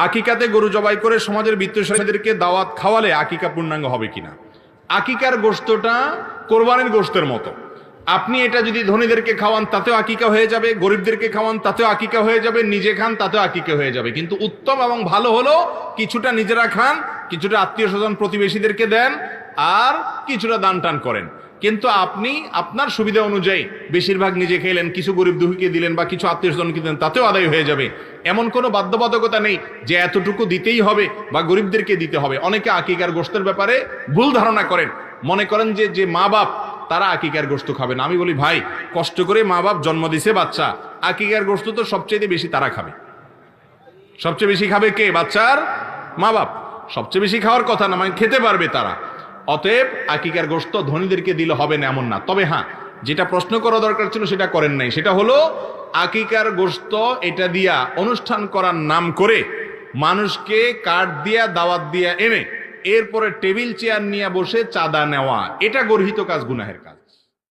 আকিকাতে গরু জবাই করে সমাজের বিত্তশালীদেরকে দাওয়াত খাওয়ালে আকিকা পূর্ণাঙ্গ হবে কিনা? আকিকার গোশতটা কোরবানির গোশতের মতো। আপনি এটা যদি ধনীদেরকে খাওয়ান তাতেও আকিকা হয়ে যাবে, গরিবদেরকে খাওয়ান তাতেও আকিকা হয়ে যাবে, নিজে খান তাতেও আকিকা হয়ে যাবে। কিন্তু উত্তম এবং ভালো হলো কিছুটা নিজেরা খান, কিছুটা আত্মীয় স্বজন প্রতিবেশীদেরকে দেন, আর কিছুটা দান টান করেন। কিন্তু আপনি আপনার সুবিধা অনুযায়ী বেশিরভাগ নিজে খেলেন, কিছু গরিব দুঃখীকে দিলেন বা কিছু আত্মীয় স্বজনকে দিলেন, তাতেও আদায় হয়ে যাবে। এমন কোনো বাধ্যবাধকতা নেই যে এতটুকু দিতেই হবে বা গরিবদেরকে দিতে হবে। অনেকে আকিকার গোশতের ব্যাপারে ভুল ধারণা করেন, মনে করেন যে মা বাপ তারা আকিকার গোশত খাবে না। আমি বলি ভাই, কষ্ট করে মা বাপ জন্ম দিছে বাচ্চা, আকিকার গোশত তো সবচেয়ে বেশি তারা খাবে। সবচেয়ে বেশি খাবে কে? বাচ্চার মা বাপ। সবচেয়ে বেশি খাওয়ার কথা না, মানে খেতে পারবে তারা। অতএব আকিকার গোশত ধনীদেরকে দিলে হবে না এমন না। তবে হ্যাঁ, যেটা প্রশ্ন করা দরকার ছিল সেটা করেন নাই, সেটা হলো আকিকার গোশত এটা দিয়া অনুষ্ঠান করার নাম করে মানুষকে কার্ড দিয়া দাওয়াত দিয়া এনে এরপরে টেবিল চেয়ার নিয়ে বসে চাঁদা নেওয়া, এটা গর্হিত কাজ, গুনাহের কাজ।